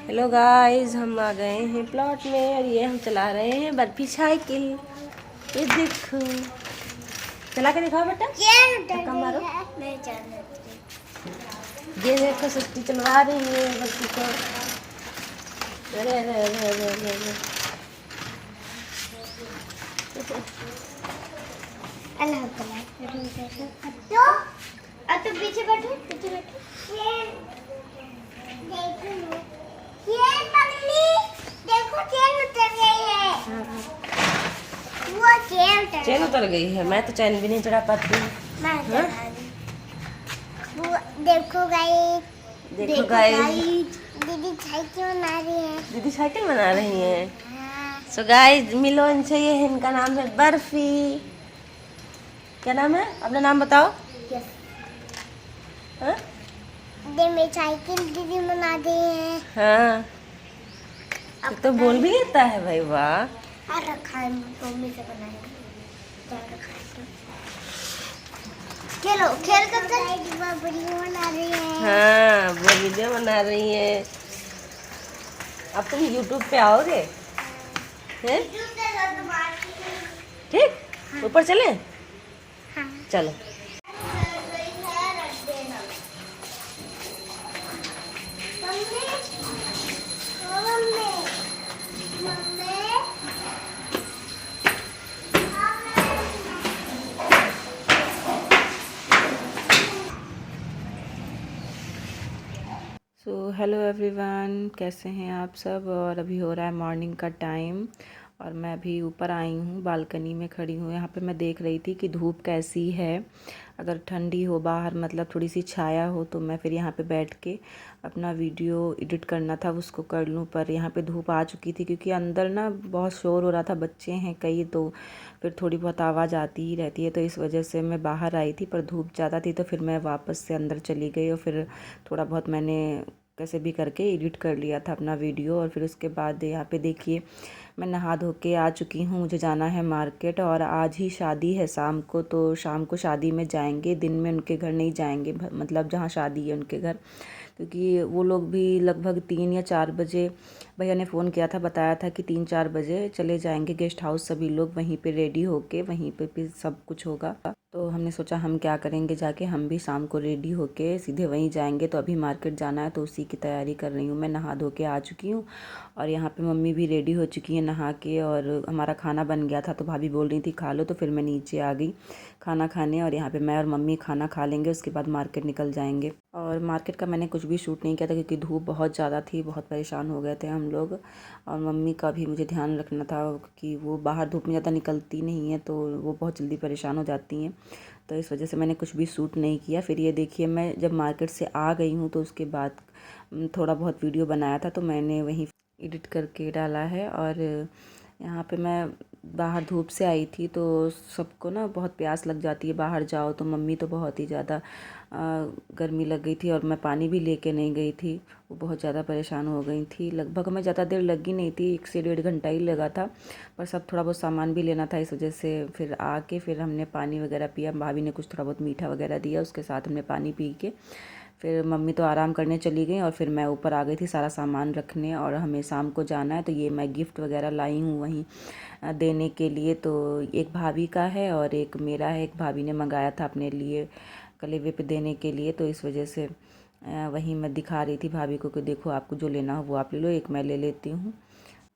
Hello guys, हम आ गए हैं प्लॉट में और ये हम चला रहे हैं बर्फी साइकिल। ये देखो, चला के दिखाओ बेटा। धक्का मारो। ये देखो, सस्ती चलवा रही है बर्फी को। अरे अरे अरे अरे अरे अरे। तो पीछे बैठो, पीछे बैठो। देखो चेन उतर गई है। वो चेन उतर गई है। मैं तो चैन भी नहीं चढ़ा पाती हूँ। वो देखो गाइस, देखो गाइस, दीदी साइकिल बना रही है। दीदी साइकिल बना रही है। सो गाइस, मिलो इनसे। ये है, इनका नाम है बर्फी। क्या नाम है? अपना नाम बताओ। हाँ? मैं साइकिल दीदी बना दी है। हाँ, तो बोल भी लेता है भाई, वाह। और रखा है, मम्मी से बनाया। खेलो, खेल कर वीडियो बना रही है। हाँ, वो वीडियो बना रही है। अब तुम YouTube पे आओगे? हैं? ठीक, ऊपर चले? हाँ। चलो। सो हेलो एवरीवन, कैसे हैं आप सब। और अभी हो रहा है मॉर्निंग का टाइम और मैं अभी ऊपर आई हूँ, बालकनी में खड़ी हूँ। यहाँ पे मैं देख रही थी कि धूप कैसी है। अगर ठंडी हो बाहर, मतलब थोड़ी सी छाया हो, तो मैं फिर यहाँ पे बैठ के अपना वीडियो एडिट करना था, उसको कर लूँ। पर यहाँ पे धूप आ चुकी थी क्योंकि अंदर ना बहुत शोर हो रहा था, बच्चे हैं कई, तो फिर थोड़ी बहुत आवाज़ आती ही रहती है। तो इस वजह से मैं बाहर आई थी, पर धूप ज़्यादा थी तो फिर मैं वापस से अंदर चली गई और फिर थोड़ा बहुत मैंने कैसे भी करके एडिट कर लिया था अपना वीडियो। और फिर उसके बाद यहाँ पे देखिए, मैं नहा धो के आ चुकी हूँ। मुझे जाना है मार्केट और आज ही शादी है शाम को, तो शाम को शादी में जाएंगे, दिन में उनके घर नहीं जाएंगे, मतलब जहाँ शादी है उनके घर। क्योंकि वो लोग भी लगभग 3 या 4 बजे, भैया ने फ़ोन किया था, बताया था कि 3-4 बजे चले जाएंगे गेस्ट हाउस। सभी लोग वहीं पे रेडी होके, वहीं पे भी सब कुछ होगा। तो हमने सोचा हम क्या करेंगे जाके, हम भी शाम को रेडी होके सीधे वहीं जाएंगे। तो अभी मार्केट जाना है तो उसी की तैयारी कर रही हूँ। मैं नहा धो के आ चुकी हूँ और यहाँ पे मम्मी भी रेडी हो चुकी है नहा के। और हमारा खाना बन गया था तो भाभी बोल रही थी खा लो, तो फिर मैं नीचे आ गई खाना खाने। और यहाँ पे मैं और मम्मी खाना खा लेंगे, उसके बाद मार्केट निकल जाएंगे। और मार्केट का मैंने कुछ भी शूट नहीं किया था क्योंकि धूप बहुत ज़्यादा थी, बहुत परेशान हो गए थे हम लोग। और मम्मी का भी मुझे ध्यान रखना था कि वो बाहर धूप में ज़्यादा निकलती नहीं है, तो वो बहुत जल्दी परेशान हो जाती हैं। तो इस वजह से मैंने कुछ भी शूट नहीं किया। फिर ये देखिए, मैं जब मार्केट से आ गई हूँ तो उसके बाद थोड़ा बहुत वीडियो बनाया था, तो मैंने वहीं एडिट करके डाला है। और यहाँ पे मैं बाहर धूप से आई थी, तो सबको ना बहुत प्यास लग जाती है बाहर जाओ तो। मम्मी तो बहुत ही ज़्यादा गर्मी लग गई थी और मैं पानी भी लेके नहीं गई थी, वो बहुत ज़्यादा परेशान हो गई थी। लगभग हमें ज़्यादा देर लगी नहीं थी, 1 से 1.5 घंटा ही लगा था, पर सब थोड़ा बहुत सामान भी लेना था, इस वजह से फिर आके फिर हमने पानी वगैरह पिया। भाभी ने कुछ थोड़ा बहुत मीठा वगैरह दिया, उसके साथ हमने पानी पी के फिर मम्मी तो आराम करने चली गई और फिर मैं ऊपर आ गई थी सारा सामान रखने। और हमें शाम को जाना है, तो ये मैं गिफ्ट वगैरह लाई हूँ वहीं देने के लिए। तो एक भाभी का है और एक मेरा है। एक भाभी ने मंगाया था अपने लिए कलेवे पे देने के लिए, तो इस वजह से वहीं मैं दिखा रही थी भाभी को कि देखो आपको जो लेना हो वो आप ले लो, एक मैं ले लेती हूँ।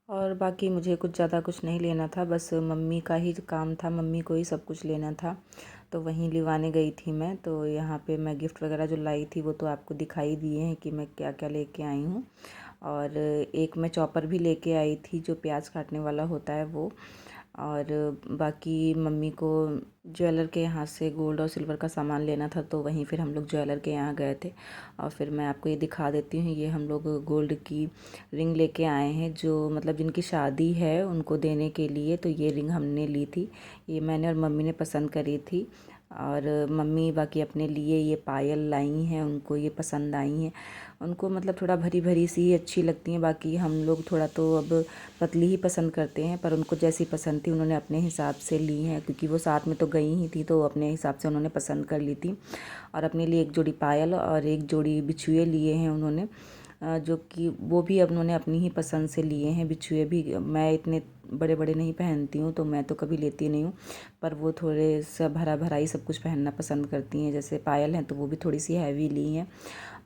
और बाकी मुझे कुछ ज़्यादा कुछ नहीं लेना था, बस मम्मी का ही काम था, मम्मी को ही सब कुछ लेना था, तो वहीं लिवाने गई थी मैं। तो यहाँ पे मैं गिफ्ट वगैरह जो लाई थी वो तो आपको दिखाई दिए हैं कि मैं क्या क्या लेके आई हूँ। और एक मैं चॉपर भी लेके आई थी, जो प्याज काटने वाला होता है वो। और बाकी मम्मी को ज्वेलर के यहाँ से गोल्ड और सिल्वर का सामान लेना था, तो वहीं फिर हम लोग ज्वेलर के यहाँ गए थे। और फिर मैं आपको ये दिखा देती हूँ, ये हम लोग गोल्ड की रिंग लेके आए हैं, जो मतलब जिनकी शादी है उनको देने के लिए। तो ये रिंग हमने ली थी, ये मैंने और मम्मी ने पसंद करी थी। और मम्मी बाकी अपने लिए ये पायल लाई हैं, उनको ये पसंद आई हैं। उनको मतलब थोड़ा भरी भरी सी ही अच्छी लगती हैं, बाकी हम लोग थोड़ा तो अब पतली ही पसंद करते हैं। पर उनको जैसी पसंद थी उन्होंने अपने हिसाब से ली हैं, क्योंकि वो साथ में तो गई ही थी, तो अपने हिसाब से उन्होंने पसंद कर ली थी। और अपने लिए एक जोड़ी पायल और एक जोड़ी बिछुए लिए हैं उन्होंने। जो कि वो भी अब उन्होंने अपनी ही पसंद से लिए हैं बिछुए भी। मैं इतने बड़े बड़े नहीं पहनती हूँ तो मैं तो कभी लेती नहीं हूँ, पर वो थोड़े सा भरा भरा ही सब कुछ पहनना पसंद करती हैं। जैसे पायल हैं तो वो भी थोड़ी सी हैवी ली हैं,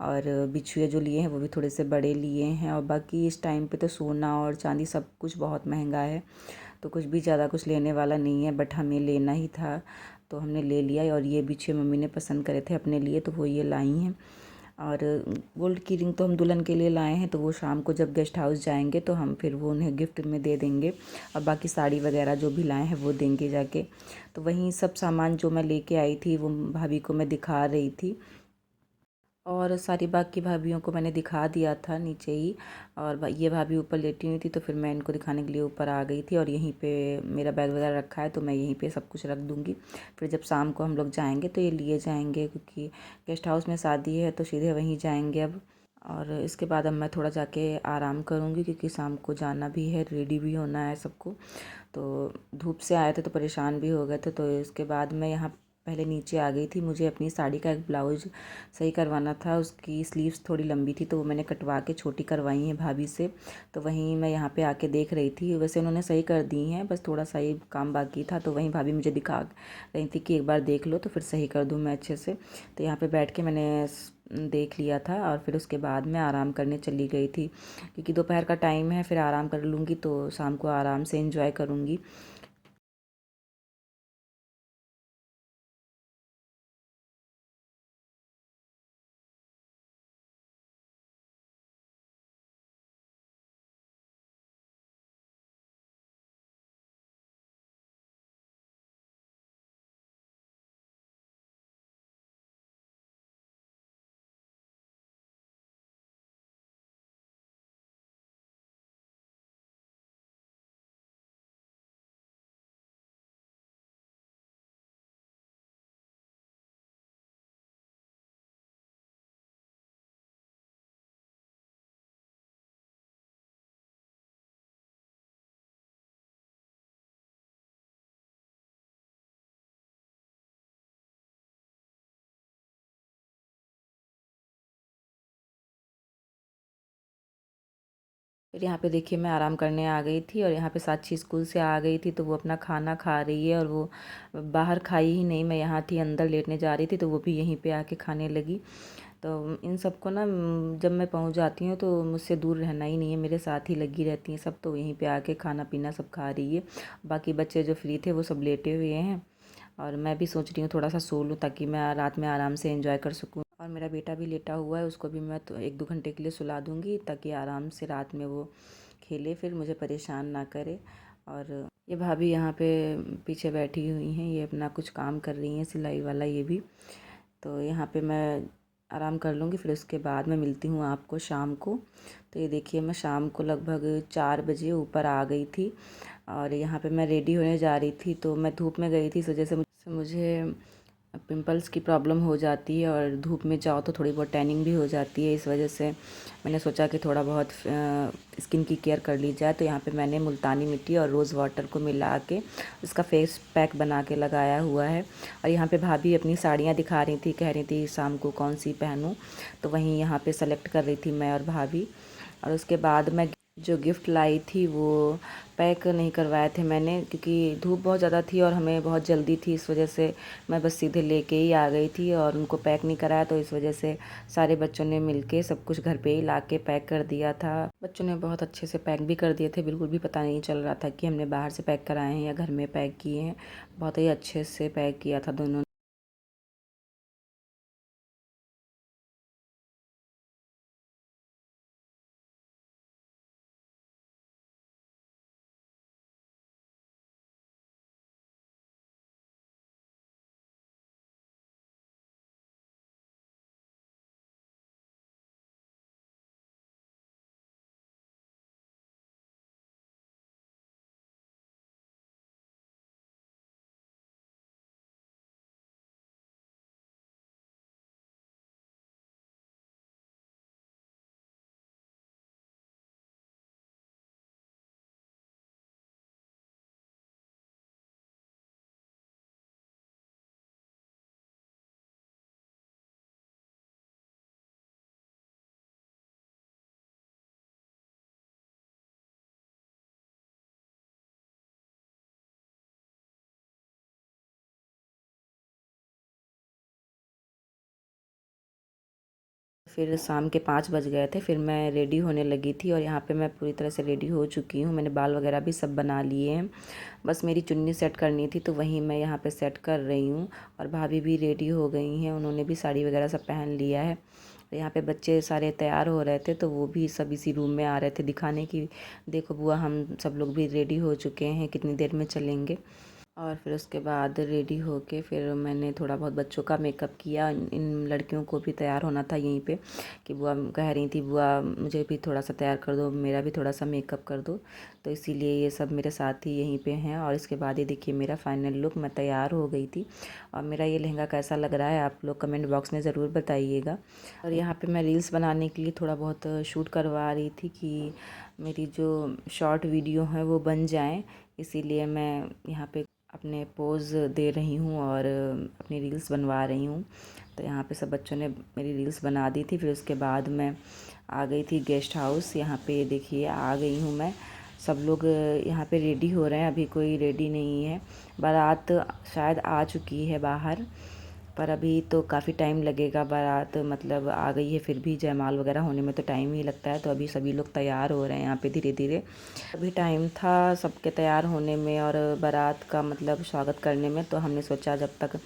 और बिछुए जो लिए हैं वो भी थोड़े से बड़े लिए हैं। और बाकी इस टाइम पे तो सोना और चांदी सब कुछ बहुत महंगा है, तो कुछ भी ज़्यादा कुछ लेने वाला नहीं है, बट हमें लेना ही था तो हमने ले लिया। और ये बिछुए मम्मी ने पसंद करे थे अपने लिए तो वो ये लाई हैं। और गोल्ड की रिंग तो हम दुल्हन के लिए लाए हैं, तो वो शाम को जब गेस्ट हाउस जाएंगे तो हम फिर वो उन्हें गिफ्ट में दे देंगे। और बाकी साड़ी वगैरह जो भी लाए हैं वो देंगे जाके। तो वहीं सब सामान जो मैं लेके आई थी वो भाभी को मैं दिखा रही थी, और सारी बाकी भाभीयों को मैंने दिखा दिया था नीचे ही। और ये भाभी ऊपर लेटी हुई थी तो फिर मैं इनको दिखाने के लिए ऊपर आ गई थी। और यहीं पे मेरा बैग वगैरह रखा है तो मैं यहीं पे सब कुछ रख दूँगी। फिर जब शाम को हम लोग जाएंगे तो ये लिए जाएंगे, क्योंकि गेस्ट हाउस में शादी है तो सीधे वहीं जाएंगे अब। और इसके बाद अब मैं थोड़ा जाके आराम करूँगी, क्योंकि शाम को जाना भी है, रेडी भी होना है सबको। तो धूप से आए थे तो परेशान भी हो गए थे, तो इसके बाद मैं यहाँ पहले नीचे आ गई थी। मुझे अपनी साड़ी का एक ब्लाउज सही करवाना था, उसकी स्लीव्स थोड़ी लंबी थी तो वो मैंने कटवा के छोटी करवाई हैं भाभी से। तो वहीं मैं यहाँ पे आके देख रही थी, वैसे उन्होंने सही कर दी हैं, बस थोड़ा सा ही काम बाकी था। तो वहीं भाभी मुझे दिखा रही थी कि एक बार देख लो तो फिर सही कर दूँ मैं अच्छे से। तो यहाँ पे बैठ के मैंने देख लिया था, और फिर उसके बाद मैं आराम करने चली गई थी, क्योंकि दोपहर का टाइम है, फिर आराम कर लूँगी तो शाम को आराम से एंजॉय करूँगी। फिर यहाँ पे देखिए मैं आराम करने आ गई थी, और यहाँ पे साक्षी स्कूल से आ गई थी तो वो अपना खाना खा रही है। और वो बाहर खाई ही नहीं, मैं यहाँ थी अंदर लेटने जा रही थी तो वो भी यहीं पे आके खाने लगी। तो इन सबको ना जब मैं पहुँच जाती हूँ तो मुझसे दूर रहना ही नहीं है, मेरे साथ ही लगी रहती हैं सब। तो यहीं पे आके खाना पीना सब खा रही है। बाकी बच्चे जो फ्री थे वो सब लेटे हुए हैं, और मैं भी सोच रही हूँ थोड़ा सा सो लूँ ताकि मैं रात में आराम से एंजॉय कर सकूँ। और मेरा बेटा भी लेटा हुआ है, उसको भी मैं तो 1-2 घंटे के लिए सुला दूँगी ताकि आराम से रात में वो खेले, फिर मुझे परेशान ना करे। और ये भाभी यहाँ पे पीछे बैठी हुई हैं, ये अपना कुछ काम कर रही हैं सिलाई वाला ये भी। तो यहाँ पे मैं आराम कर लूँगी, फिर उसके बाद मैं मिलती हूँ आपको शाम को। तो ये देखिए मैं शाम को लगभग 4 बजे ऊपर आ गई थी, और यहाँ पे मैं रेडी होने जा रही थी। तो मैं धूप में गई थी इस वजह से मुझे पिंपल्स की प्रॉब्लम हो जाती है, और धूप में जाओ तो थोड़ी बहुत टैनिंग भी हो जाती है। इस वजह से मैंने सोचा कि थोड़ा बहुत स्किन की केयर कर ली जाए। तो यहाँ पे मैंने मुल्तानी मिट्टी और रोज़ वाटर को मिला के उसका फेस पैक बना के लगाया हुआ है। और यहाँ पे भाभी अपनी साड़ियाँ दिखा रही थी, कह रही थी शाम को कौन सी पहनूँ, तो वहीं यहाँ पे सेलेक्ट कर रही थी मैं और भाभी। और उसके बाद मैं जो गिफ्ट लाई थी वो पैक नहीं करवाए थे मैंने, क्योंकि धूप बहुत ज़्यादा थी और हमें बहुत जल्दी थी, इस वजह से मैं बस सीधे लेके ही आ गई थी और उनको पैक नहीं कराया। तो इस वजह से सारे बच्चों ने मिलके सब कुछ घर पे ही ला के पैक कर दिया था। बच्चों ने बहुत अच्छे से पैक भी कर दिए थे, बिल्कुल भी पता नहीं चल रहा था कि हमने बाहर से पैक कराए हैं या घर में पैक किए हैं। बहुत ही अच्छे से पैक किया था दोनों। फिर शाम के 5 बज गए थे, फिर मैं रेडी होने लगी थी और यहाँ पे मैं पूरी तरह से रेडी हो चुकी हूँ। मैंने बाल वगैरह भी सब बना लिए हैं, बस मेरी चुन्नी सेट करनी थी तो वहीं मैं यहाँ पे सेट कर रही हूँ। और भाभी भी रेडी हो गई हैं, उन्होंने भी साड़ी वगैरह सब पहन लिया है। तो यहाँ पे बच्चे सारे तैयार हो रहे थे तो वो भी सब इसी रूम में आ रहे थे दिखाने की, देखो बुआ हम सब लोग भी रेडी हो चुके हैं, कितनी देर में चलेंगे। और फिर उसके बाद रेडी होके फिर मैंने थोड़ा बहुत बच्चों का मेकअप किया। इन लड़कियों को भी तैयार होना था यहीं पे, कि बुआ कह रही थी बुआ मुझे भी थोड़ा सा तैयार कर दो, मेरा भी थोड़ा सा मेकअप कर दो, तो इसीलिए ये सब मेरे साथ ही यहीं पे हैं। और इसके बाद ये देखिए मेरा फाइनल लुक, मैं तैयार हो गई थी। और मेरा ये लहंगा कैसा लग रहा है आप लोग कमेंट बॉक्स में ज़रूर बताइएगा। और यहाँ पर मैं रील्स बनाने के लिए थोड़ा बहुत शूट करवा रही थी कि मेरी जो शॉर्ट वीडियो हैं वो बन जाएँ, इसीलिए मैं यहाँ पे अपने पोज़ दे रही हूँ और अपनी रील्स बनवा रही हूँ। तो यहाँ पे सब बच्चों ने मेरी रील्स बना दी थी। फिर उसके बाद मैं आ गई थी गेस्ट हाउस। यहाँ पे देखिए आ गई हूँ मैं, सब लोग यहाँ पे रेडी हो रहे हैं, अभी कोई रेडी नहीं है। बारात शायद आ चुकी है बाहर, पर अभी तो काफ़ी टाइम लगेगा। बारात मतलब आ गई है, फिर भी जयमाल वगैरह होने में तो टाइम ही लगता है। तो अभी सभी लोग तैयार हो रहे हैं यहाँ पे धीरे धीरे। अभी टाइम था सबके तैयार होने में और बारात का मतलब स्वागत करने में, तो हमने सोचा जब तक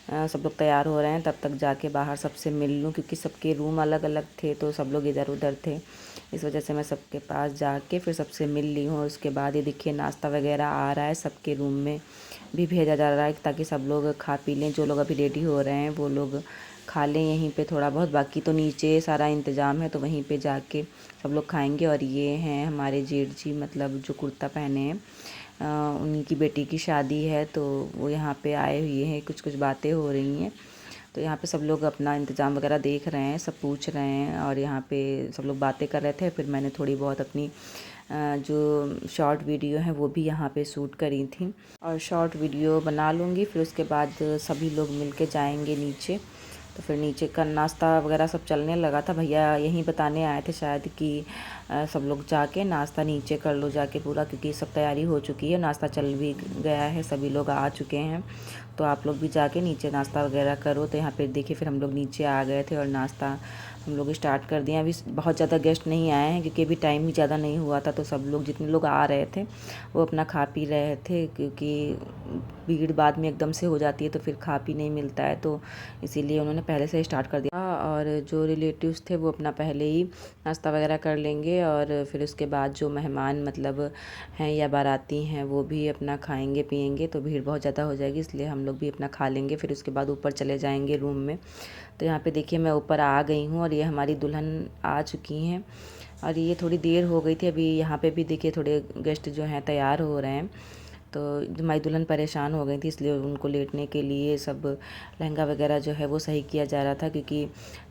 सब लोग तैयार हो रहे हैं तब तक जाके बाहर सबसे मिल लूँ, क्योंकि सबके रूम अलग अलग थे तो सब लोग इधर उधर थे, इस वजह से मैं सबके पास जाके फिर सबसे मिल ली हूँ। उसके बाद ये देखिए नाश्ता वगैरह आ रहा है, सबके रूम में भी भेजा जा रहा है ताकि सब लोग खा पी लें। जो लोग अभी रेडी हो रहे हैं वो लोग खा लें यहीं पे थोड़ा बहुत, बाकी तो नीचे सारा इंतज़ाम है तो वहीं पे जाके सब लोग खाएंगे। और ये हैं हमारे जेठ जी, मतलब जो कुर्ता पहने हैं, उन्हीं की बेटी की शादी है तो वो यहाँ पे आए हुए हैं, कुछ कुछ बातें हो रही हैं। तो यहाँ पे सब लोग अपना इंतज़ाम वगैरह देख रहे हैं, सब पूछ रहे हैं और यहाँ पे सब लोग बातें कर रहे थे। फिर मैंने थोड़ी बहुत अपनी जो शॉर्ट वीडियो हैं वो भी यहाँ पे शूट करी थी और शॉर्ट वीडियो बना लूँगी। फिर उसके बाद सभी लोग मिलके जाएंगे नीचे। तो फिर नीचे का नाश्ता वगैरह सब चलने लगा था, भैया यहीं बताने आए थे शायद कि सब लोग जाके नाश्ता नीचे कर लो जाके पूरा, क्योंकि सब तैयारी हो चुकी है, नाश्ता चल भी गया है, सभी लोग आ चुके हैं। तो आप लोग भी जाके नीचे नाश्ता वगैरह करो। तो यहाँ पे देखिए फिर हम लोग नीचे आ गए थे और नाश्ता हम लोग स्टार्ट कर दिया। अभी बहुत ज़्यादा गेस्ट नहीं आए हैं क्योंकि अभी टाइम भी ज़्यादा नहीं हुआ था, तो सब लोग जितने लोग आ रहे थे वो अपना खा पी रहे थे, क्योंकि भीड़ बाद में एकदम से हो जाती है तो फिर खा पी नहीं मिलता है, तो इसीलिए उन्होंने पहले से स्टार्ट कर दिया। और जो रिलेटिव्स थे वो अपना पहले ही नाश्ता वगैरह कर लेंगे और फिर उसके बाद जो मेहमान मतलब हैं या बाराती हैं वो भी अपना खाएंगे पिएंगे, तो भीड़ बहुत ज़्यादा हो जाएगी, इसलिए हम लोग भी अपना खा लेंगे। फिर उसके बाद ऊपर चले जाएंगे रूम में। तो यहाँ पे देखिए मैं ऊपर आ गई हूँ और ये हमारी दुल्हन आ चुकी हैं और ये थोड़ी देर हो गई थी। अभी यहाँ पे भी देखिए थोड़े गेस्ट जो हैं तैयार हो रहे हैं, तो हमारी दुल्हन परेशान हो गई थी, इसलिए उनको लेटने के लिए सब लहंगा वगैरह जो है वो सही किया जा रहा था, क्योंकि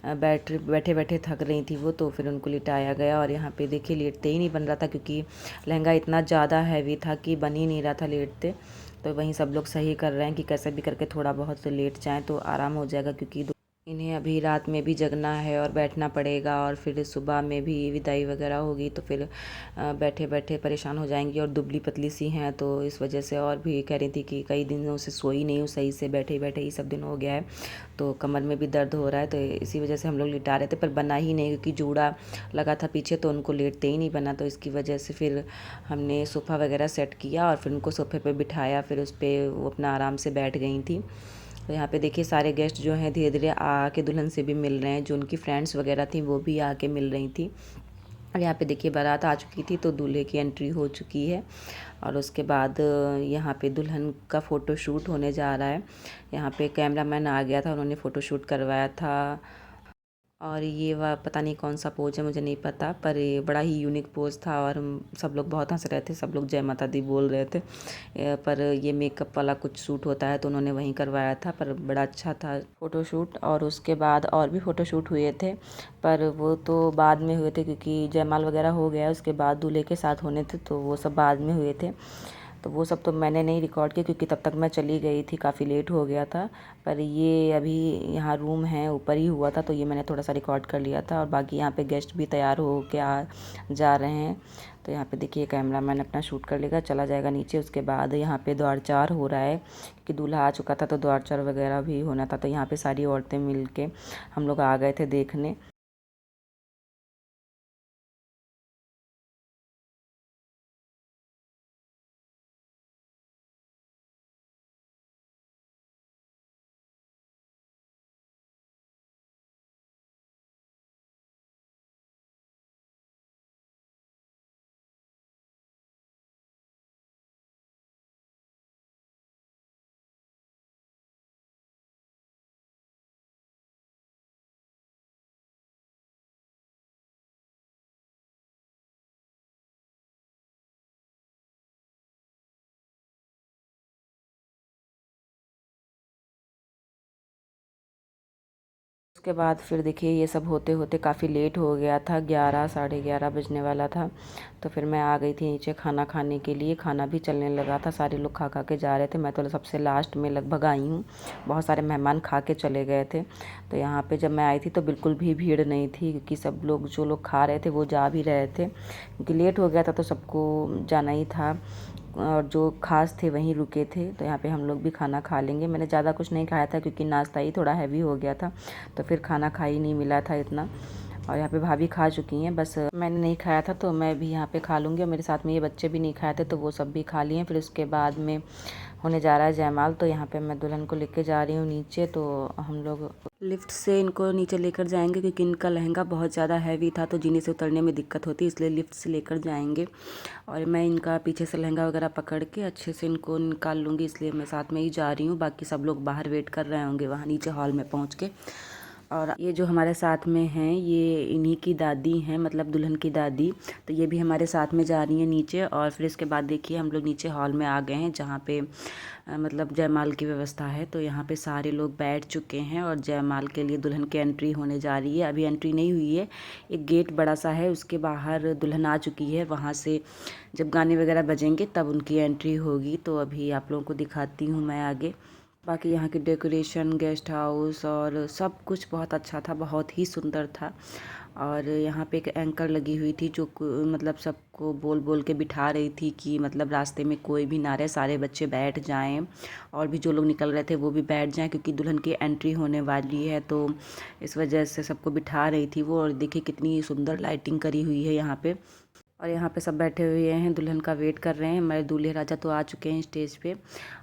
बैठे बैठे थक रही थी वो, तो फिर उनको लिटाया गया। और यहाँ पे देखिए लेटते ही नहीं बन रहा था, क्योंकि लहंगा इतना ज़्यादा हैवी था कि बन ही नहीं रहा था लेटते। तो वहीं सब लोग सही कर रहे हैं कि कैसे भी करके थोड़ा बहुत लेट जाएँ तो आराम हो जाएगा, क्योंकि इन्हें अभी रात में भी जगना है और बैठना पड़ेगा और फिर सुबह में भी विदाई वगैरह होगी, तो फिर बैठे बैठे परेशान हो जाएंगी। और दुबली पतली सी हैं तो इस वजह से, और भी कह रही थी कि कई दिनों से सोई नहीं हूँ सही से, बैठे बैठे ही सब दिन हो गया है, तो कमर में भी दर्द हो रहा है, तो इसी वजह से हम लोग लिटा रहे थे, पर बना ही नहीं क्योंकि जूड़ा लगा था पीछे, तो उनको लेटते ही नहीं बना। तो इसकी वजह से फिर हमने सोफ़ा वगैरह सेट किया और फिर उनको सोफ़े पर बिठाया, फिर उस पर वो अपना आराम से बैठ गई थी। तो यहाँ पे देखिए सारे गेस्ट जो हैं धीरे धीरे आके दुल्हन से भी मिल रहे हैं, जो उनकी फ्रेंड्स वगैरह थी वो भी आके मिल रही थी। और यहाँ पे देखिए बारात आ चुकी थी तो दूल्हे की एंट्री हो चुकी है। और उसके बाद यहाँ पे दुल्हन का फ़ोटो शूट होने जा रहा है। यहाँ पे कैमरामैन आ गया था, उन्होंने फ़ोटो शूट करवाया था। और ये वह पता नहीं कौन सा पोज है, मुझे नहीं पता, पर ये बड़ा ही यूनिक पोज था और हम सब लोग बहुत हंस रहे थे, सब लोग जय माता दी बोल रहे थे। पर ये मेकअप वाला कुछ शूट होता है तो उन्होंने वहीं करवाया था, पर बड़ा अच्छा था फ़ोटो शूट। और उसके बाद और भी फ़ोटो शूट हुए थे, पर वो तो बाद में हुए थे क्योंकि जयमाल वगैरह हो गया, उसके बाद दूल्हे के साथ होने थे तो वो सब बाद में हुए थे। तो वो सब तो मैंने नहीं रिकॉर्ड किया क्योंकि तब तक मैं चली गई थी, काफ़ी लेट हो गया था। पर ये अभी यहाँ रूम है ऊपर ही हुआ था तो ये मैंने थोड़ा सा रिकॉर्ड कर लिया था। और बाकी यहाँ पे गेस्ट भी तैयार हो के आ जा रहे हैं। तो यहाँ पे देखिए कैमरामैन अपना शूट कर लेगा, चला जाएगा नीचे। उसके बाद यहाँ पे द्वारचार हो रहा है क्योंकि दूल्हा आ चुका था तो द्वारचार वगैरह भी होना था, तो यहाँ पे सारी औरतें मिल के हम लोग आ गए थे देखने। उसके बाद फिर देखिए ये सब होते होते काफ़ी लेट हो गया था, 11 साढ़े 11 बजने वाला था। तो फिर मैं आ गई थी नीचे खाना खाने के लिए। खाना भी चलने लगा था, सारे लोग खा खा के जा रहे थे। मैं तो सबसे लास्ट में लगभग आई हूँ, बहुत सारे मेहमान खा के चले गए थे। तो यहाँ पे जब मैं आई थी तो बिल्कुल भी भीड़ नहीं थी, क्योंकि सब लोग जो लोग खा रहे थे वो जा भी रहे थे, क्योंकि लेट हो गया था तो सबको जाना ही था। और जो खास थे वहीं रुके थे। तो यहाँ पे हम लोग भी खाना खा लेंगे। मैंने ज़्यादा कुछ नहीं खाया था, क्योंकि नाश्ता ही थोड़ा हैवी हो गया था, तो फिर खाना खा ही नहीं मिला था इतना। और यहाँ पे भाभी खा चुकी हैं, बस मैंने नहीं खाया था तो मैं भी यहाँ पे खा लूँगी। और मेरे साथ में ये बच्चे भी नहीं खाए थे तो वो सब भी खा लिए। फिर उसके बाद में होने जा रहा है जयमाल। तो यहाँ पे मैं दुल्हन को लेके जा रही हूँ नीचे। तो हम लोग लिफ्ट से इनको नीचे लेकर जाएंगे, क्योंकि इनका लहंगा बहुत ज़्यादा हैवी था तो जीने से उतरने में दिक्कत होती है, इसलिए लिफ्ट से लेकर जाएंगे। और मैं इनका पीछे से लहंगा वगैरह पकड़ के अच्छे से इनको निकाल लूँगी, इसलिए मैं साथ में ही जा रही हूँ। बाकी सब लोग बाहर वेट कर रहे होंगे वहाँ नीचे हॉल में पहुँच के। और ये जो हमारे साथ में हैं ये इन्हीं की दादी हैं, मतलब दुल्हन की दादी। तो ये भी हमारे साथ में जा रही हैं नीचे। और फिर इसके बाद देखिए हम लोग नीचे हॉल में आ गए हैं, जहाँ पे मतलब जयमाल की व्यवस्था है। तो यहाँ पे सारे लोग बैठ चुके हैं और जयमाल के लिए दुल्हन की एंट्री होने जा रही है। अभी एंट्री नहीं हुई है, एक गेट बड़ा सा है, उसके बाहर दुल्हन आ चुकी है। वहाँ से जब गाने वगैरह बजेंगे तब उनकी एंट्री होगी। तो अभी आप लोगों को दिखाती हूँ मैं आगे। बाकी यहाँ की डेकोरेशन, गेस्ट हाउस और सब कुछ बहुत अच्छा था, बहुत ही सुंदर था। और यहाँ पे एक एंकर लगी हुई थी जो मतलब सबको बोल बोल के बिठा रही थी कि मतलब रास्ते में कोई भी ना रहे, सारे बच्चे बैठ जाएं और भी जो लोग निकल रहे थे वो भी बैठ जाएं, क्योंकि दुल्हन की एंट्री होने वाली है। तो इस वजह से सबको बिठा रही थी वो। और देखिए कितनी सुंदर लाइटिंग करी हुई है यहाँ पे। और यहाँ पे सब बैठे हुए हैं, दुल्हन का वेट कर रहे हैं। हमारे दूल्हे राजा तो आ चुके हैं स्टेज पे,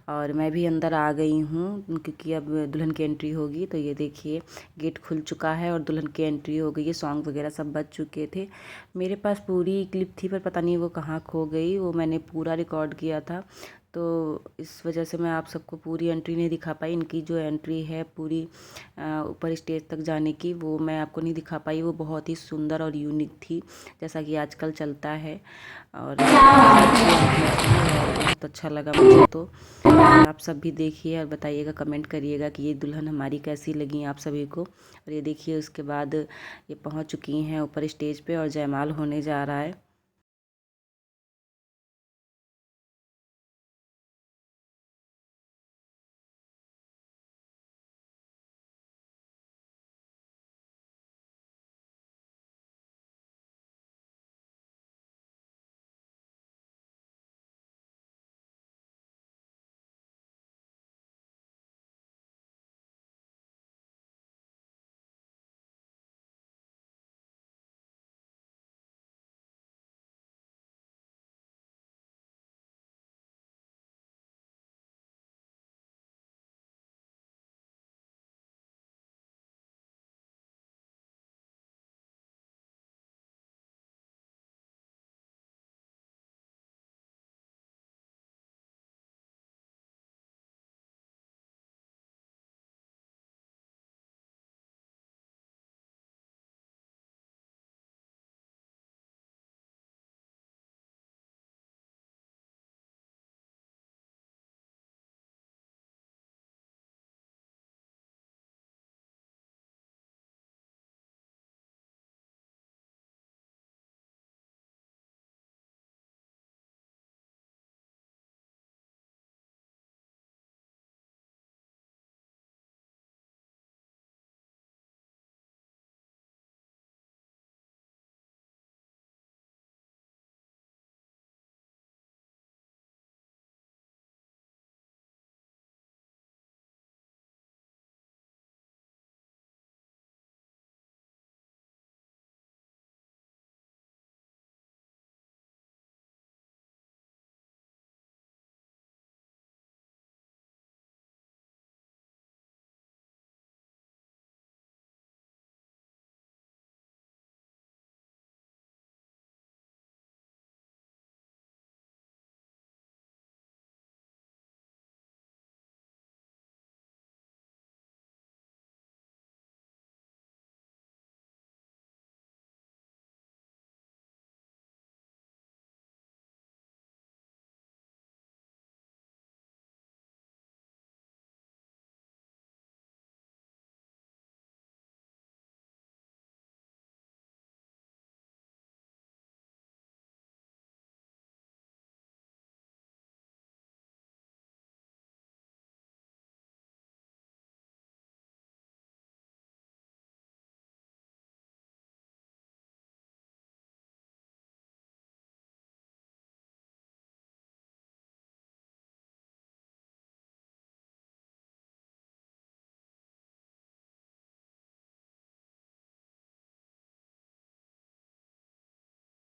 और मैं भी अंदर आ गई हूँ, क्योंकि अब दुल्हन की एंट्री होगी। तो ये देखिए गेट खुल चुका है और दुल्हन की एंट्री हो गई है। सॉन्ग वगैरह सब बज चुके थे। मेरे पास पूरी क्लिप थी पर पता नहीं वो कहाँ खो गई, वो मैंने पूरा रिकॉर्ड किया था। तो इस वजह से मैं आप सबको पूरी एंट्री नहीं दिखा पाई। इनकी जो एंट्री है पूरी ऊपर स्टेज तक जाने की, वो मैं आपको नहीं दिखा पाई। वो बहुत ही सुंदर और यूनिक थी, जैसा कि आजकल चलता है। और बहुत अच्छा लगा मुझे। तो आप सब भी देखिए और बताइएगा, कमेंट करिएगा कि ये दुल्हन हमारी कैसी लगी आप सभी को। और ये देखिए उसके बाद ये पहुंच चुकी हैं ऊपर स्टेज पे और जयमाल होने जा रहा है।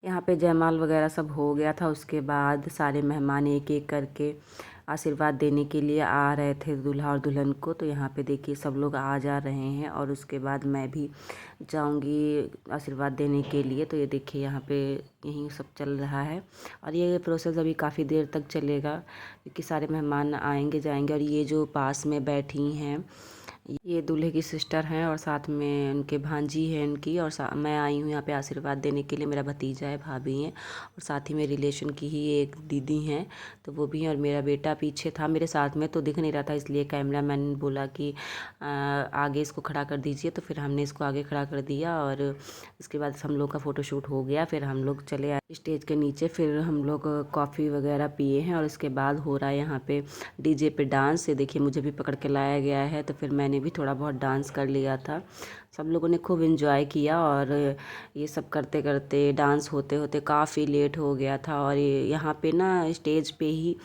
यहाँ पे जयमाल वगैरह सब हो गया था। उसके बाद सारे मेहमान एक एक करके आशीर्वाद देने के लिए आ रहे थे दूल्हा और दुल्हन को। तो यहाँ पे देखिए सब लोग आ जा रहे हैं और उसके बाद मैं भी जाऊंगी आशीर्वाद देने के लिए। तो ये देखिए यहाँ पे यही सब चल रहा है और ये प्रोसेस अभी काफ़ी देर तक चलेगा क्योंकि सारे मेहमान आएंगे जाएंगे। और ये जो पास में बैठी हैं ये दूल्हे की सिस्टर हैं और साथ में उनके भांजी है इनकी। और मैं आई हूँ यहाँ पे आशीर्वाद देने के लिए। मेरा भतीजा है, भाभी हैं और साथ ही में रिलेशन की ही एक दीदी हैं तो वो भी हैं। और मेरा बेटा पीछे था मेरे साथ में तो दिख नहीं रहा था, इसलिए कैमरा मैन बोला कि आगे इसको खड़ा कर दीजिए। तो फिर हमने इसको आगे खड़ा कर दिया और इसके बाद हम लोग का फ़ोटोशूट हो गया। फिर हम लोग चले आए स्टेज के नीचे। फिर हम लोग कॉफ़ी वगैरह पिए हैं और इसके बाद हो रहा है यहाँ पे डीजे पे डांस। ये देखिए मुझे भी पकड़ के लाया गया है तो फिर मैंने भी थोड़ा बहुत डांस कर लिया था। सब लोगों ने खूब इन्जॉय किया और ये सब करते करते डांस होते होते काफ़ी लेट हो गया था। और यहाँ पे ना स्टेज पे ही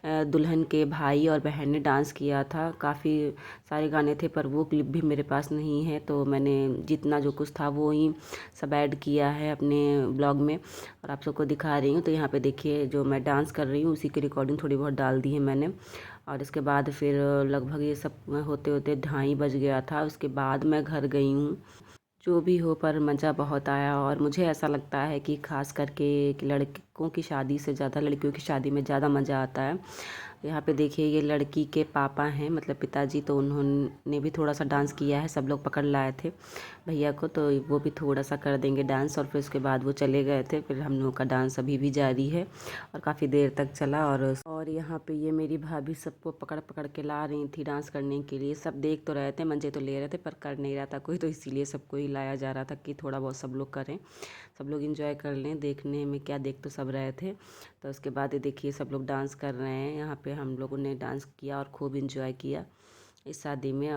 दुल्हन के भाई और बहन ने डांस किया था। काफ़ी सारे गाने थे पर वो क्लिप भी मेरे पास नहीं है तो मैंने जितना जो कुछ था वो ही सब ऐड किया है अपने ब्लॉग में और आप सबको दिखा रही हूँ। तो यहाँ पे देखिए जो मैं डांस कर रही हूँ उसी की रिकॉर्डिंग थोड़ी बहुत डाल दी है मैंने। और इसके बाद फिर लगभग ये सब होते होते 2:30 बज गया था। उसके बाद मैं घर गई हूँ। जो भी हो पर मज़ा बहुत आया और मुझे ऐसा लगता है कि ख़ास करके कि लड़कों की शादी से ज़्यादा लड़कियों की शादी में ज़्यादा मज़ा आता है। यहाँ पे देखिए ये लड़की के पापा हैं मतलब पिताजी, तो उन्होंने भी थोड़ा सा डांस किया है। सब लोग पकड़ लाए थे भैया को तो वो भी थोड़ा सा कर देंगे डांस। और फिर उसके बाद वो चले गए थे। फिर हम लोगों का डांस अभी भी जारी है और काफ़ी देर तक चला। और यहाँ पे ये मेरी भाभी सबको पकड़ पकड़ के ला रही थी डांस करने के लिए। सब देख तो रहे थे, मज़े तो ले रहे थे पर कर नहीं रहा था कोई, तो इसीलिए सबको ही लाया जा रहा था कि थोड़ा बहुत सब लोग करें, सब लोग इंजॉय कर लें। देखने में क्या, देख तो सब रहे थे। तो उसके बाद ये देखिए सब लोग डांस कर रहे हैं। यहाँ पे हम लोगों ने डांस किया और खूब इंजॉय किया इस शादी में।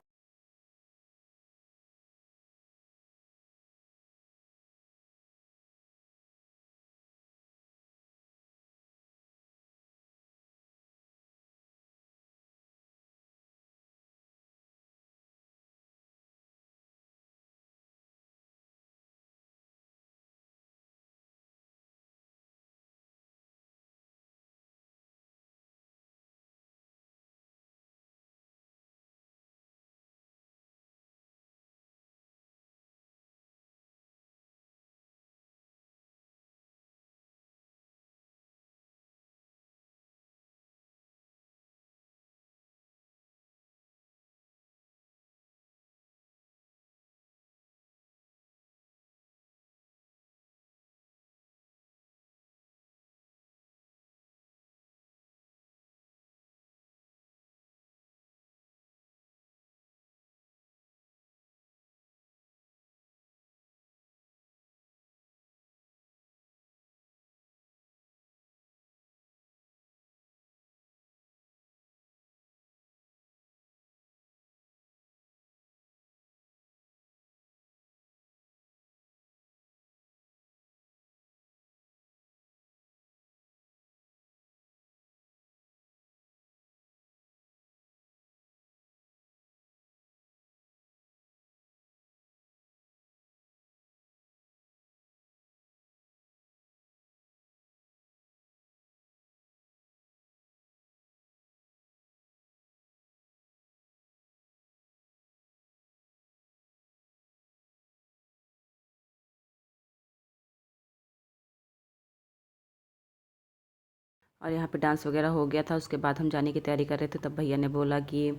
और यहाँ पे डांस वगैरह हो गया था। उसके बाद हम जाने की तैयारी कर रहे थे तब भैया ने बोला कि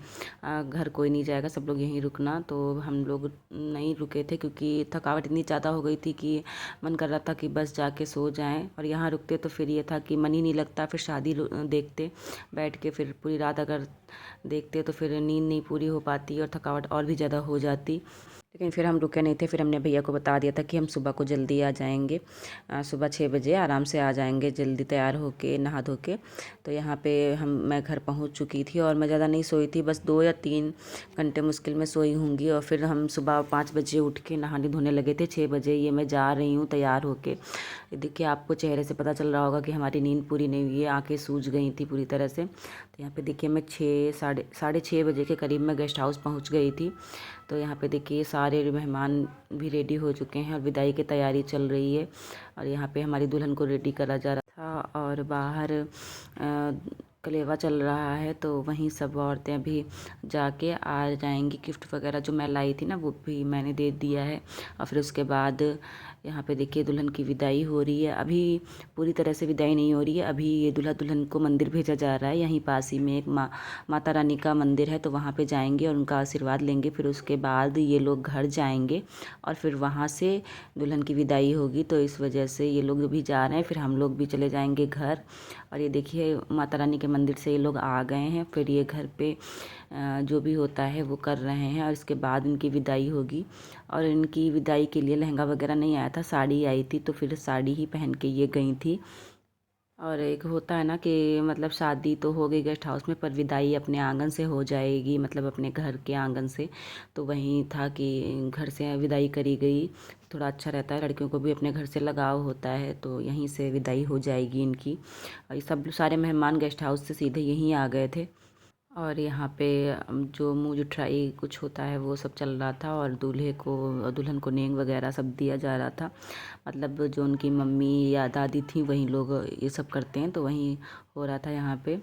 घर कोई नहीं जाएगा, सब लोग यहीं रुकना। तो हम लोग नहीं रुके थे क्योंकि थकावट इतनी ज़्यादा हो गई थी कि मन कर रहा था कि बस जाके सो जाएं। और यहाँ रुकते तो फिर ये था कि मन ही नहीं लगता, फिर शादी देखते बैठ के फिर पूरी रात अगर देखते तो फिर नींद नहीं पूरी हो पाती और थकावट और भी ज़्यादा हो जाती। लेकिन फिर हम रुके नहीं थे। फिर हमने भैया को बता दिया था कि हम सुबह को जल्दी आ जाएंगे, सुबह 6 बजे आराम से आ जाएंगे जल्दी तैयार होके नहा धो के। तो यहाँ पे मैं घर पहुँच चुकी थी और मैं ज़्यादा नहीं सोई थी, बस 2 या 3 घंटे मुश्किल में सोई होंगी। और फिर हम सुबह 5 बजे उठ के नहाने धोने लगे थे। 6 बजे ये मैं जा रही हूँ तैयार होके। देखिए आपको चेहरे से पता चल रहा होगा कि हमारी नींद पूरी नहीं हुई है, आँखें सूज गई थी पूरी तरह से। तो यहाँ पे देखिए मैं 6 साढ़े 6:30 बजे के करीब मैं गेस्ट हाउस पहुँच गई थी। तो यहाँ पे देखिए सारे मेहमान भी रेडी हो चुके हैं और विदाई की तैयारी चल रही है। और यहाँ पे हमारी दुल्हन को रेडी करा जा रहा था और बाहर कलेवा चल रहा है, तो वहीं सब औरतें अभी जाके आ जाएंगी। गिफ्ट वगैरह जो मैं लाई थी ना वो भी मैंने दे दिया है। और फिर उसके बाद यहाँ पे देखिए दुल्हन की विदाई हो रही है। अभी पूरी तरह से विदाई नहीं हो रही है, अभी ये दूल्हा दुल्हन को मंदिर भेजा जा रहा है। यहीं पास ही में एक माता रानी का मंदिर है, तो वहाँ पे जाएंगे और उनका आशीर्वाद लेंगे। फिर उसके बाद ये लोग घर जाएंगे और फिर वहाँ से दुल्हन की विदाई होगी। तो इस वजह से ये लोग भी जा रहे हैं, फिर हम लोग भी चले जाएंगे घर। और ये देखिए माता रानी के मंदिर से ये लोग आ गए हैं, फिर ये घर पे जो भी होता है वो कर रहे हैं और इसके बाद इनकी विदाई होगी। और इनकी विदाई के लिए लहंगा वगैरह नहीं आया था, साड़ी आई थी, तो फिर साड़ी ही पहन के ये गई थी। और एक होता है ना कि मतलब शादी तो हो गई गेस्ट हाउस में, पर विदाई अपने आंगन से हो जाएगी, मतलब अपने घर के आंगन से। तो वहीं था कि घर से विदाई करी गई, थोड़ा अच्छा रहता है, लड़कियों को भी अपने घर से लगाव होता है, तो यहीं से विदाई हो जाएगी इनकी। और ये सब सारे मेहमान गेस्ट हाउस से सीधे यहीं आ गए थे। और यहाँ पे जो मुँह जुठाई कुछ होता है वो सब चल रहा था और दूल्हे को दुल्हन को नेंग वगैरह सब दिया जा रहा था। मतलब जो उनकी मम्मी या दादी थी वहीं लोग ये सब करते हैं, तो वहीं हो रहा था यहाँ पे।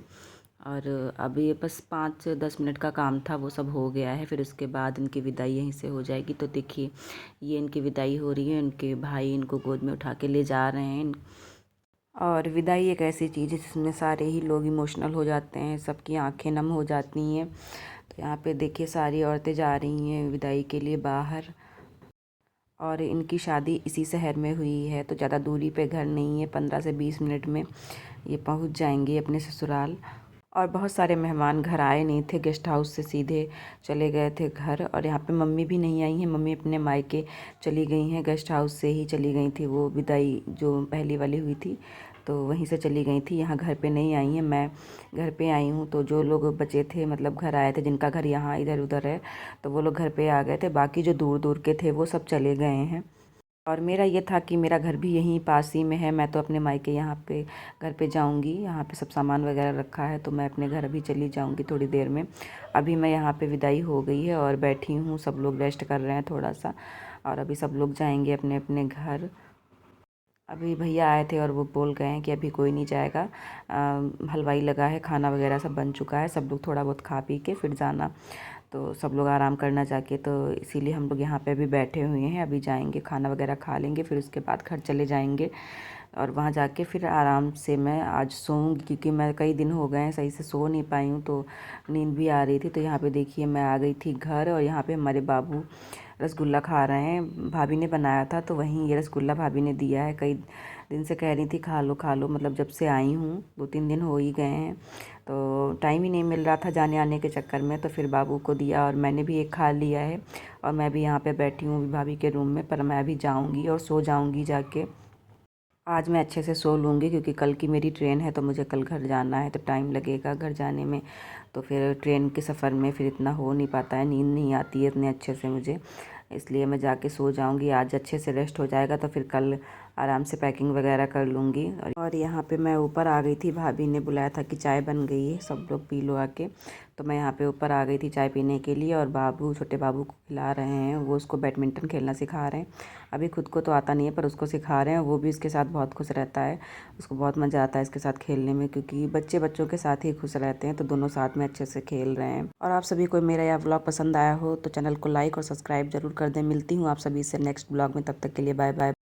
और अभी बस 5-10 मिनट का काम था, वो सब हो गया है। फिर उसके बाद इनकी विदाई यहीं से हो जाएगी। तो देखिए ये इनकी विदाई हो रही है, इनके भाई इनको गोद में उठा के ले जा रहे हैं। और विदाई एक ऐसी चीज़ है जिसमें सारे ही लोग इमोशनल हो जाते हैं, सबकी आंखें नम हो जाती हैं। तो यहाँ पे देखिए सारी औरतें जा रही हैं विदाई के लिए बाहर। और इनकी शादी इसी शहर में हुई है, तो ज़्यादा दूरी पे घर नहीं है, 15 से 20 मिनट में ये पहुँच जाएंगे अपने ससुराल। और बहुत सारे मेहमान घर आए नहीं थे, गेस्ट हाउस से सीधे चले गए थे घर। और यहाँ पे मम्मी भी नहीं आई हैं, मम्मी अपने मायके चली गई हैं, गेस्ट हाउस से ही चली गई थी। वो विदाई जो पहली वाली हुई थी तो वहीं से चली गई थी, यहाँ घर पे नहीं आई हैं। मैं घर पे आई हूँ। तो जो लोग बचे थे मतलब घर आए थे जिनका घर यहाँ इधर उधर है, तो वो लोग घर पे आ गए थे। बाकी जो दूर दूर के थे वो सब चले गए हैं। और मेरा ये था कि मेरा घर भी यहीं पास ही में है, मैं तो अपने मायके यहाँ पे घर पे जाऊँगी। यहाँ पे सब सामान वगैरह रखा है, तो मैं अपने घर अभी चली जाऊँगी थोड़ी देर में। अभी मैं यहाँ पे विदाई हो गई है और बैठी हूँ, सब लोग रेस्ट कर रहे हैं थोड़ा सा। और अभी सब लोग जाएंगे अपने अपने घर। अभी भैया आए थे और वो बोल गए हैं कि अभी कोई नहीं जाएगा, हलवाई लगा है, खाना वगैरह सब बन चुका है, सब लोग थोड़ा बहुत खा पी के फिर जाना। तो सब लोग आराम करना जाके, तो इसीलिए हम लोग यहाँ पे अभी बैठे हुए हैं। अभी जाएंगे खाना वगैरह खा लेंगे, फिर उसके बाद घर चले जाएंगे। और वहाँ जाके फिर आराम से मैं आज सोऊंगी, क्योंकि मैं कई दिन हो गए हैं सही से सो नहीं पाई हूँ, तो नींद भी आ रही थी। तो यहाँ पे देखिए मैं आ गई थी घर और यहाँ पे हमारे बाबू रसगुल्ला खा रहे हैं। भाभी ने बनाया था, तो वहीं ये रसगुल्ला भाभी ने दिया है। कई दिन से कह रही थी खा लो, मतलब जब से आई हूँ 2-3 दिन हो ही गए हैं, तो टाइम ही नहीं मिल रहा था जाने आने के चक्कर में। तो फिर बाबू को दिया और मैंने भी एक खा लिया है। और मैं भी यहाँ पे बैठी हूँ भाभी के रूम में, पर मैं अभी जाऊँगी और सो जाऊँगी जाके। आज मैं अच्छे से सो लूँगी, क्योंकि कल की मेरी ट्रेन है, तो मुझे कल घर जाना है, तो टाइम लगेगा घर जाने में। तो फिर ट्रेन के सफ़र में फिर इतना हो नहीं पाता है, नींद नहीं आती है इतने अच्छे से मुझे, इसलिए मैं जाके सो जाऊँगी। आज अच्छे से रेस्ट हो जाएगा, तो फिर कल आराम से पैकिंग वगैरह कर लूँगी। और यहाँ पे मैं ऊपर आ गई थी, भाभी ने बुलाया था कि चाय बन गई है, सब लोग पी लो आके। तो मैं यहाँ पे ऊपर आ गई थी चाय पीने के लिए। और बाबू छोटे बाबू को खिला रहे हैं, वो उसको बैडमिंटन खेलना सिखा रहे हैं। अभी खुद को तो आता नहीं है, पर उसको सिखा रहे हैं। वो भी इसके साथ बहुत खुश रहता है, उसको बहुत मज़ा आता है इसके साथ खेलने में, क्योंकि बच्चे बच्चों के साथ ही खुश रहते हैं, तो दोनों साथ में अच्छे से खेल रहे हैं। और आप सभी को मेरा यह व्लॉग पसंद आया हो तो चैनल को लाइक और सब्सक्राइब जरूर कर दें। मिलती हूँ आप सभी से नेक्स्ट ब्लॉग में, तब तक के लिए बाय बाय।